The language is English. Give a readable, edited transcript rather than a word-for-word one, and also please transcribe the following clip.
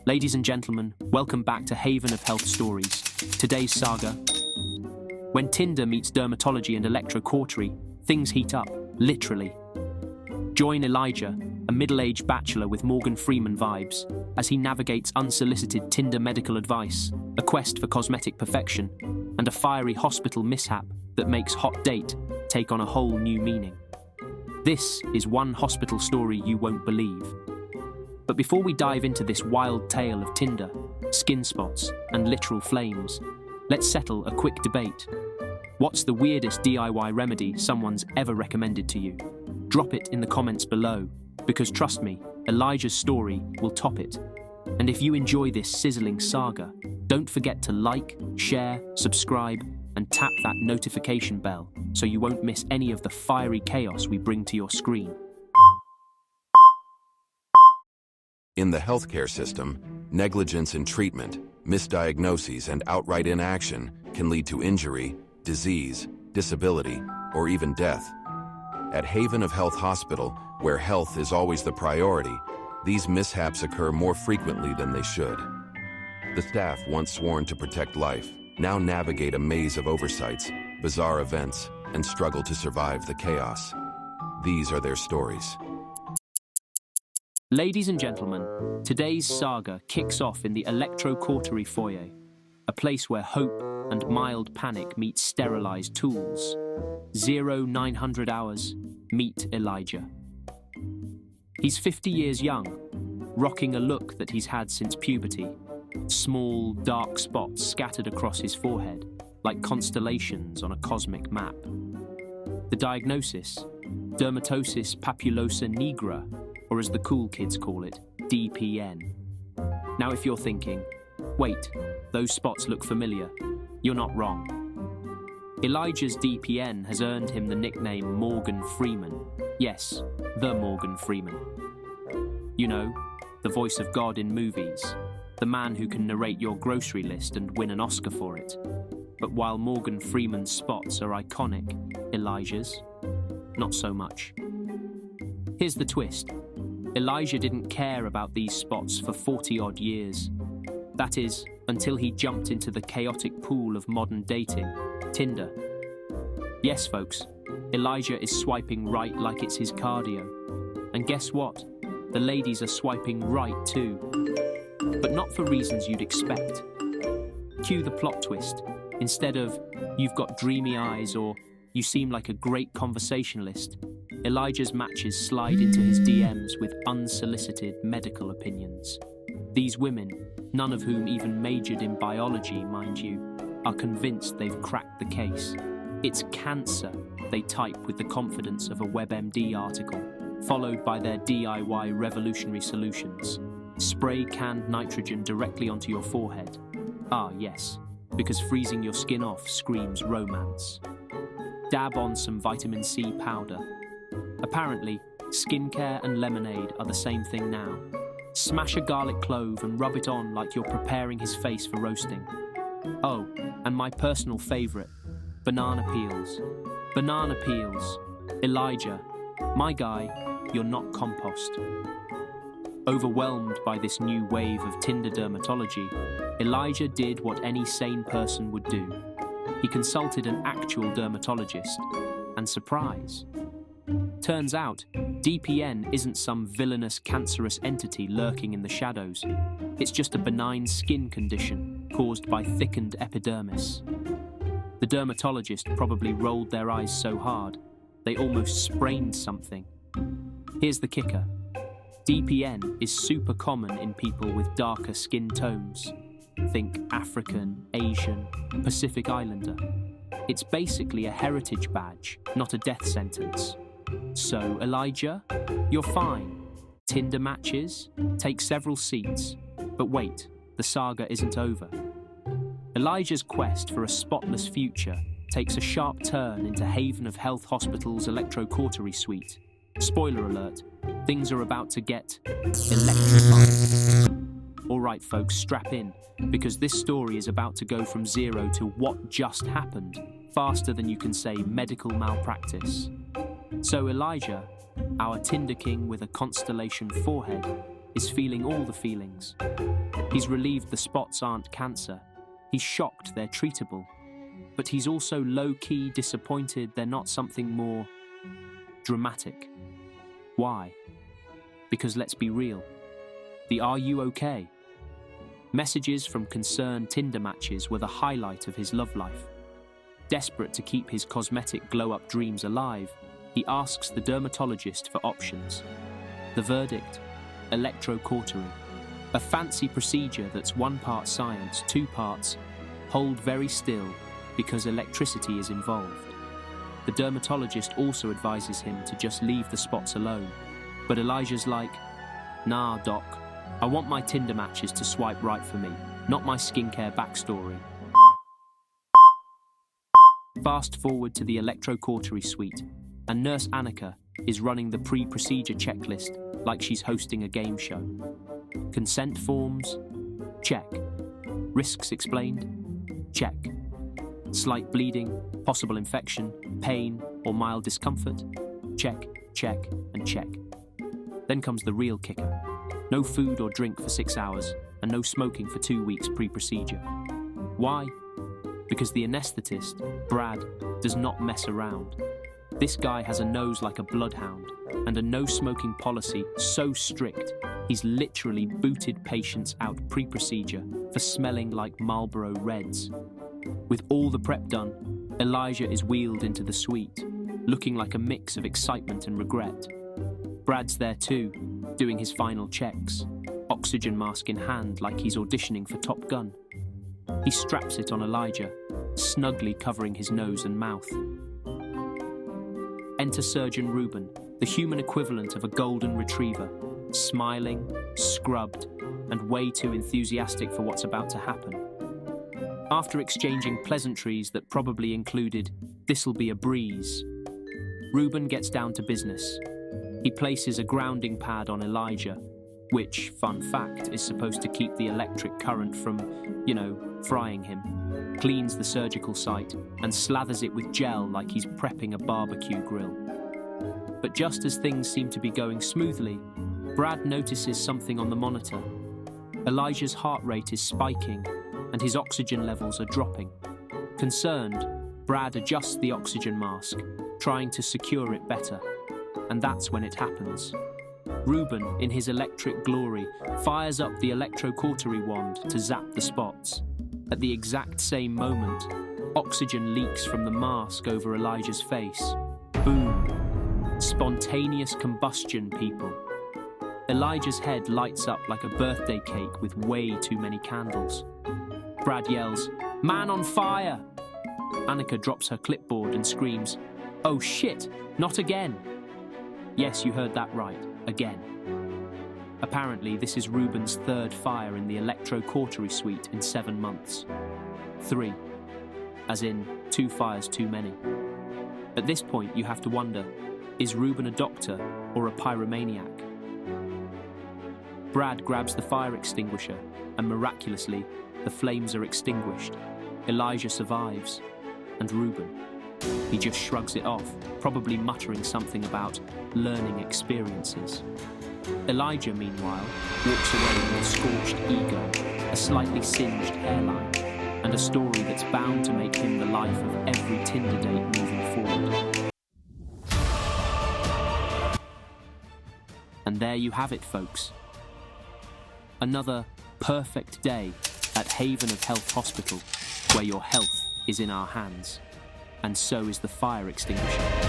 Ladies and gentlemen, welcome back to Haven of Health Stories. Today's saga. When Tinder meets dermatology and electrocautery, things heat up, literally. Join Elijah, a middle-aged bachelor with Morgan Freeman vibes, as he navigates unsolicited Tinder medical advice, a quest for cosmetic perfection, and a fiery hospital mishap that makes hot date take on a whole new meaning. This is one hospital story you won't believe. But before we dive into this wild tale of Tinder, skin spots, and literal flames, let's settle a quick debate. What's the weirdest DIY remedy someone's ever recommended to you? Drop it in the comments below, because trust me, Elijah's story will top it. And if you enjoy this sizzling saga, don't forget to like, share, subscribe, and tap that notification bell so you won't miss any of the fiery chaos we bring to your screen. In the healthcare system, negligence in treatment, misdiagnoses, and outright inaction can lead to injury, disease, disability, or even death. At Haven of Health Hospital, where health is always the priority, these mishaps occur more frequently than they should. The staff, once sworn to protect life, now navigate a maze of oversights, bizarre events, and struggle to survive the chaos. These are their stories. Ladies and gentlemen, today's saga kicks off in the electrocautery foyer, a place where hope and mild panic meet sterilized tools. 0900 hours, meet Elijah. He's 50 years young, rocking a look that he's had since puberty. Small, dark spots scattered across his forehead, like constellations on a cosmic map. The diagnosis? Dermatosis papulosa nigra, or as the cool kids call it, DPN. Now if you're thinking, wait, those spots look familiar, you're not wrong. Elijah's DPN has earned him the nickname Morgan Freeman. Yes, the Morgan Freeman. You know, the voice of God in movies, the man who can narrate your grocery list and win an Oscar for it. But while Morgan Freeman's spots are iconic, Elijah's, not so much. Here's the twist. Elijah didn't care about these spots for 40-odd years. That is, until he jumped into the chaotic pool of modern dating, Tinder. Yes, folks, Elijah is swiping right like it's his cardio. And guess what? The ladies are swiping right too. But not for reasons you'd expect. Cue the plot twist. Instead of, you've got dreamy eyes or you seem like a great conversationalist, Elijah's matches slide into his DMs with unsolicited medical opinions. These women, none of whom even majored in biology, mind you, are convinced they've cracked the case. It's cancer, they type with the confidence of a WebMD article, followed by their DIY revolutionary solutions. Spray canned nitrogen directly onto your forehead. Ah, yes, because freezing your skin off screams romance. Dab on some vitamin C powder. Apparently, skincare and lemonade are the same thing now. Smash a garlic clove and rub it on like you're preparing his face for roasting. Oh, and my personal favorite, banana peels. Banana peels. Elijah, my guy, you're not compost. Overwhelmed by this new wave of Tinder dermatology, Elijah did what any sane person would do. He consulted an actual dermatologist, and surprise. Turns out, DPN isn't some villainous cancerous entity lurking in the shadows. It's just a benign skin condition caused by thickened epidermis. The dermatologist probably rolled their eyes so hard, they almost sprained something. Here's the kicker. DPN is super common in people with darker skin tones. Think African, Asian, Pacific Islander. It's basically a heritage badge, not a death sentence. So, Elijah, you're fine. Tinder matches, take several seats. But wait, the saga isn't over. Elijah's quest for a spotless future takes a sharp turn into Haven of Health Hospital's electrocautery suite. Spoiler alert, things are about to get electrified. All right, folks, strap in, because this story is about to go from zero to what just happened, faster than you can say medical malpractice. So Elijah, our Tinder king with a constellation forehead, is feeling all the feelings. He's relieved the spots aren't cancer. He's shocked they're treatable. But he's also low-key disappointed they're not something more dramatic. Why? Because let's be real. The "Are you okay?" messages from concerned Tinder matches were the highlight of his love life. Desperate to keep his cosmetic glow-up dreams alive, he asks the dermatologist for options. The verdict? Electrocautery. A fancy procedure that's 1 part science, 2 parts hold very still because electricity is involved. The dermatologist also advises him to just leave the spots alone. But Elijah's like, "Nah, doc, I want my Tinder matches to swipe right for me, not my skincare backstory." Fast forward to the electrocautery suite, and Nurse Annika is running the pre-procedure checklist like she's hosting a game show. Consent forms? Check. Risks explained? Check. Slight bleeding, possible infection, pain, or mild discomfort? Check, check, and check. Then comes the real kicker. No food or drink for 6 hours, and no smoking for 2 weeks pre-procedure. Why? Because the anesthetist, Brad, does not mess around. This guy has a nose like a bloodhound, and a no-smoking policy so strict, he's literally booted patients out pre-procedure for smelling like Marlboro Reds. With all the prep done, Elijah is wheeled into the suite, looking like a mix of excitement and regret. Brad's there too, doing his final checks, oxygen mask in hand like he's auditioning for Top Gun. He straps it on Elijah, snugly covering his nose and mouth. Enter Surgeon Reuben, the human equivalent of a golden retriever, smiling, scrubbed, and way too enthusiastic for what's about to happen. After exchanging pleasantries that probably included, "This'll be a breeze," Reuben gets down to business. He places a grounding pad on Elijah, which, fun fact, is supposed to keep the electric current from, frying him, cleans the surgical site, and slathers it with gel like he's prepping a barbecue grill. But just as things seem to be going smoothly, Brad notices something on the monitor. Elijah's heart rate is spiking, and his oxygen levels are dropping. Concerned, Brad adjusts the oxygen mask, trying to secure it better. And that's when it happens. Reuben, in his electric glory, fires up the electrocautery wand to zap the spots. At the exact same moment, oxygen leaks from the mask over Elijah's face. Boom. Spontaneous combustion, people. Elijah's head lights up like a birthday cake with way too many candles. Brad yells, "Man on fire!" Annika drops her clipboard and screams, "Oh shit, not again!" Yes, you heard that right, again. Apparently, this is Reuben's 3rd fire in the electrocautery suite in 7 months. 3. As in, 2 fires too many. At this point, you have to wonder, is Reuben a doctor or a pyromaniac? Brad grabs the fire extinguisher, and miraculously, the flames are extinguished. Elijah survives, and Reuben, he just shrugs it off, probably muttering something about learning experiences. Elijah, meanwhile, walks away with a scorched ego, a slightly singed hairline, and a story that's bound to make him the life of every Tinder date moving forward. And there you have it, folks. Another perfect day at Haven of Health Hospital, where your health is in our hands, and so is the fire extinguisher.